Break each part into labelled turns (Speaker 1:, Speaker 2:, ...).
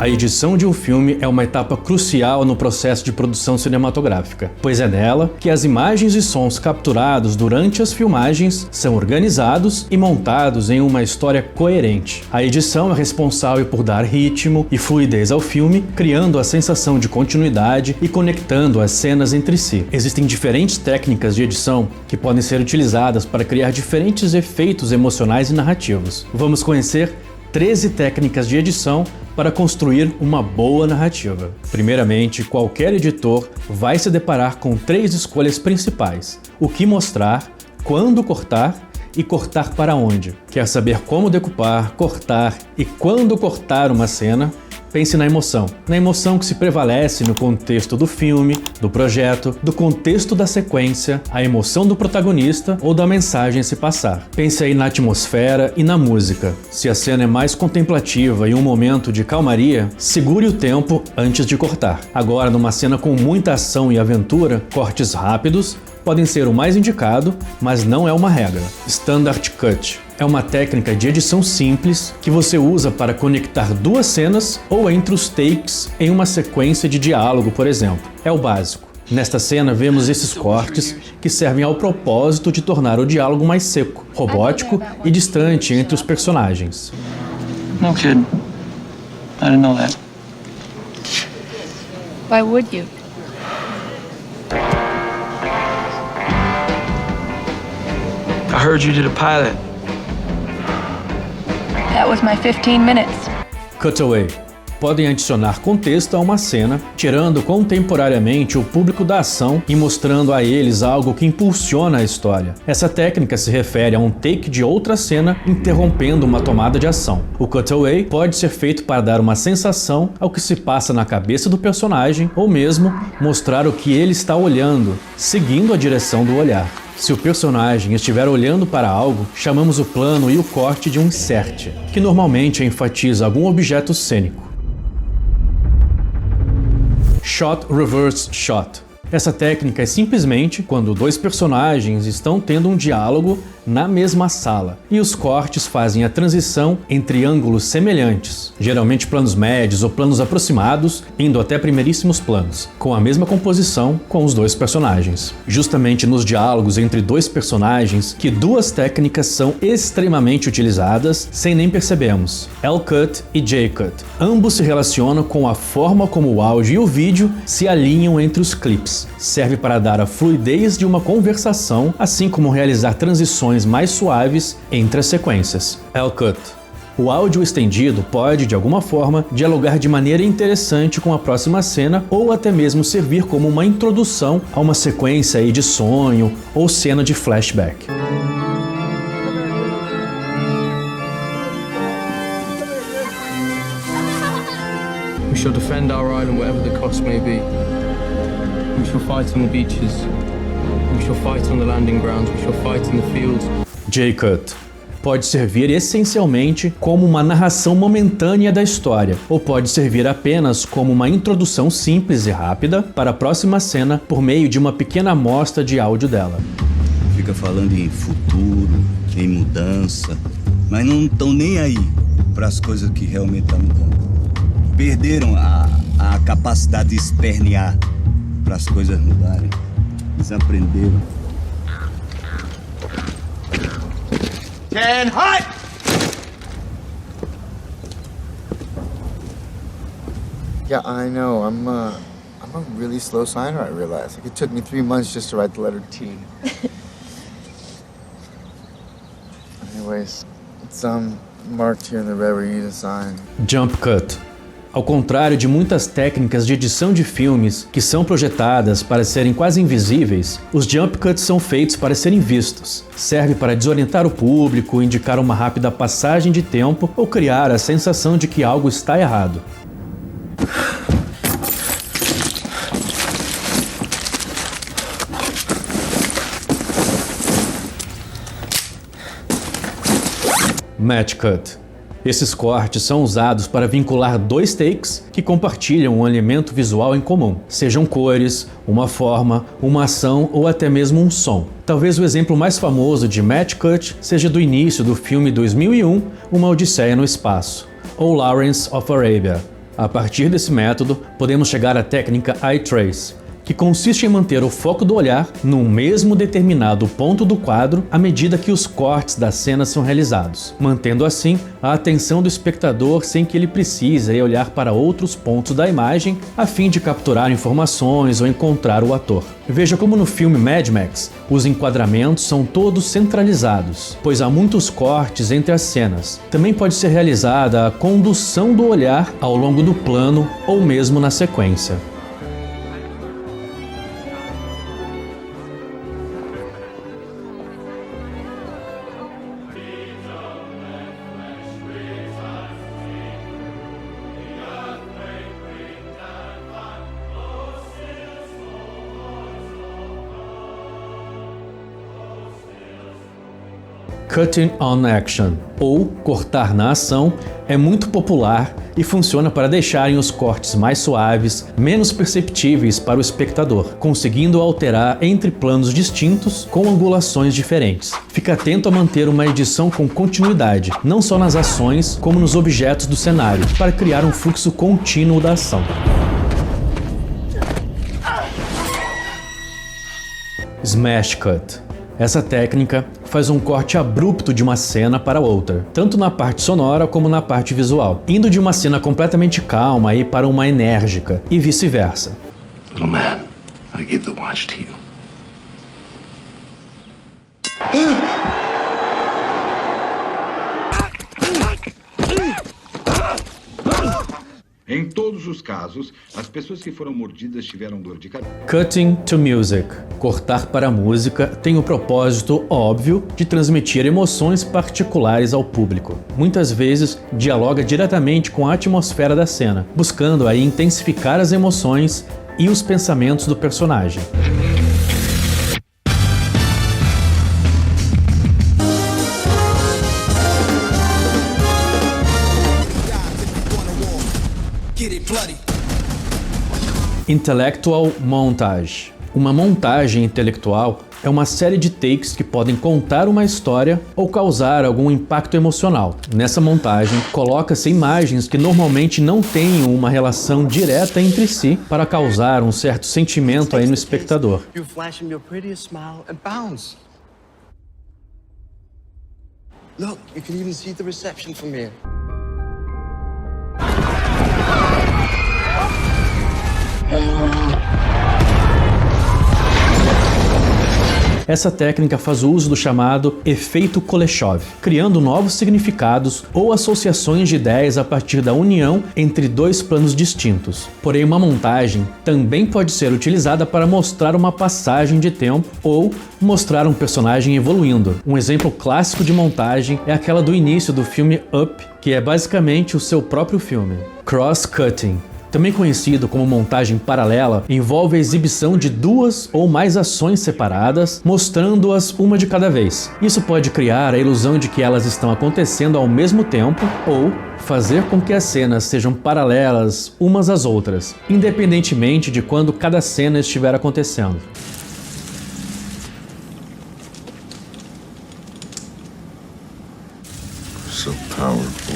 Speaker 1: A edição de um filme é uma etapa crucial no processo de produção cinematográfica, pois é nela que as imagens e sons capturados durante as filmagens são organizados e montados em uma história coerente. A edição é responsável por dar ritmo e fluidez ao filme, criando a sensação de continuidade e conectando as cenas entre si. Existem diferentes técnicas de edição que podem ser utilizadas para criar diferentes efeitos emocionais e narrativos. Vamos conhecer 13 técnicas de edição para construir uma boa narrativa. Primeiramente, qualquer editor vai se deparar com 3 escolhas principais: o que mostrar, quando cortar e cortar para onde. Quer saber como decupar, cortar e quando cortar uma cena? Pense na emoção que se prevalece no contexto do filme, do projeto, do contexto da sequência, a emoção do protagonista ou da mensagem a se passar. Pense aí na atmosfera e na música. Se a cena é mais contemplativa e um momento de calmaria, segure o tempo antes de cortar. Agora, numa cena com muita ação e aventura, cortes rápidos podem ser o mais indicado, mas não é uma regra. Standard Cut é uma técnica de edição simples que você usa para conectar 2 cenas ou entre os takes em uma sequência de diálogo, por exemplo. É o básico. Nesta cena vemos esses cortes que servem ao propósito de tornar o diálogo mais seco, robótico e distante entre os personagens.
Speaker 2: No kid. I didn't know that.
Speaker 3: Why would you?
Speaker 2: I heard you did a pilot.
Speaker 3: That was my 15 minutes.
Speaker 1: Cutaway. Podem adicionar contexto a uma cena, tirando contemporaneamente o público da ação e mostrando a eles algo que impulsiona a história. Essa técnica se refere a um take de outra cena interrompendo uma tomada de ação. O cutaway pode ser feito para dar uma sensação ao que se passa na cabeça do personagem ou mesmo mostrar o que ele está olhando, seguindo a direção do olhar. Se o personagem estiver olhando para algo, chamamos o plano e o corte de um insert, que normalmente enfatiza algum objeto cênico. Shot Reverse Shot. Essa técnica é simplesmente quando 2 personagens estão tendo um diálogo na mesma sala e os cortes fazem a transição entre ângulos semelhantes, geralmente planos médios ou planos aproximados, indo até primeiríssimos planos, com a mesma composição com os 2 personagens. Justamente nos diálogos entre 2 personagens que 2 técnicas são extremamente utilizadas sem nem percebemos: L-Cut e J-Cut. Ambos se relacionam com a forma como o áudio e o vídeo se alinham entre os clipes. Serve para dar a fluidez de uma conversação, assim como realizar transições mais suaves entre as sequências. L-Cut. O áudio estendido pode, de alguma forma, dialogar de maneira interessante com a próxima cena ou até mesmo servir como uma introdução a uma sequência aí de sonho ou cena de flashback.
Speaker 2: We shall defend our island whatever the cost may be. We shall fight on the beaches. We shall fight on the landing grounds. We shall fight in the fields.
Speaker 1: J-Cut. Pode servir essencialmente como uma narração momentânea da história, ou pode servir apenas como uma introdução simples e rápida para a próxima cena por meio de uma pequena amostra de áudio dela.
Speaker 4: Fica falando em futuro, em mudança, mas não estão nem aí para as coisas que realmente estão mudando. Perderam a capacidade de espernear para as coisas mudarem. Desaprenderam.
Speaker 5: And hut!
Speaker 6: Yeah, I know. I'm a really slow signer, I realize. Like, it took me 3 months just to write the letter T. Anyways, it's marked here in the red where you need to sign.
Speaker 1: Jump Cut. Ao contrário de muitas técnicas de edição de filmes que são projetadas para serem quase invisíveis, os jump cuts são feitos para serem vistos. Serve para desorientar o público, indicar uma rápida passagem de tempo ou criar a sensação de que algo está errado. Match Cut. Esses cortes são usados para vincular 2 takes que compartilham um elemento visual em comum, sejam cores, uma forma, uma ação ou até mesmo um som. Talvez o exemplo mais famoso de match cut seja do início do filme 2001, Uma Odisseia no Espaço, ou Lawrence of Arabia. A partir desse método, podemos chegar à técnica Eye Trace, que consiste em manter o foco do olhar no mesmo determinado ponto do quadro à medida que os cortes da cena são realizados, mantendo assim a atenção do espectador sem que ele precise olhar para outros pontos da imagem a fim de capturar informações ou encontrar o ator. Veja como no filme Mad Max, os enquadramentos são todos centralizados, pois há muitos cortes entre as cenas. Também pode ser realizada a condução do olhar ao longo do plano ou mesmo na sequência. Cutting on Action, ou cortar na ação, é muito popular e funciona para deixarem os cortes mais suaves, menos perceptíveis para o espectador, conseguindo alterar entre planos distintos com angulações diferentes. Fique atento a manter uma edição com continuidade, não só nas ações, como nos objetos do cenário, para criar um fluxo contínuo da ação. Smash Cut. Essa técnica faz um corte abrupto de uma cena para outra, tanto na parte sonora como na parte visual, indo de uma cena completamente calma para uma enérgica, e vice-versa.
Speaker 5: Little man, I give the watch to you.
Speaker 7: Em todos os casos, as pessoas que foram mordidas tiveram dor de cabeça.
Speaker 1: Cutting to music. Cortar para a música tem o propósito óbvio de transmitir emoções particulares ao público. Muitas vezes dialoga diretamente com a atmosfera da cena, buscando aí intensificar as emoções e os pensamentos do personagem. Intellectual Montage. Uma montagem intelectual é uma série de takes que podem contar uma história ou causar algum impacto emocional. Nessa montagem, coloca-se imagens que normalmente não têm uma relação direta entre si para causar um certo sentimento aí no espectador.
Speaker 8: Look, you can even see the reception from here.
Speaker 1: Essa técnica faz uso do chamado efeito Kuleshov, criando novos significados ou associações de ideias a partir da união entre dois planos distintos. Porém, uma montagem também pode ser utilizada para mostrar uma passagem de tempo ou mostrar um personagem evoluindo. Um exemplo clássico de montagem é aquela do início do filme Up, que é basicamente o seu próprio filme. Cross-cutting, também conhecido como montagem paralela, envolve a exibição de duas ou mais ações separadas, mostrando-as uma de cada vez. Isso pode criar a ilusão de que elas estão acontecendo ao mesmo tempo ou fazer com que as cenas sejam paralelas umas às outras, independentemente de quando cada cena estiver acontecendo.
Speaker 5: So powerful,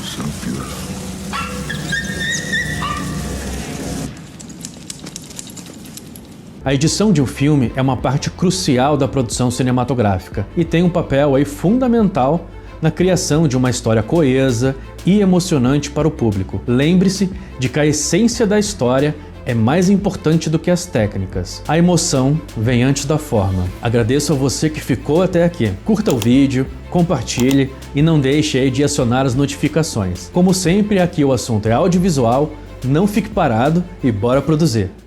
Speaker 5: so beautiful.
Speaker 1: A edição de um filme é uma parte crucial da produção cinematográfica e tem um papel aí fundamental na criação de uma história coesa e emocionante para o público. Lembre-se de que a essência da história é mais importante do que as técnicas. A emoção vem antes da forma. Agradeço a você que ficou até aqui. Curta o vídeo, compartilhe e não deixe aí de acionar as notificações. Como sempre, aqui o assunto é audiovisual, não fique parado e bora produzir!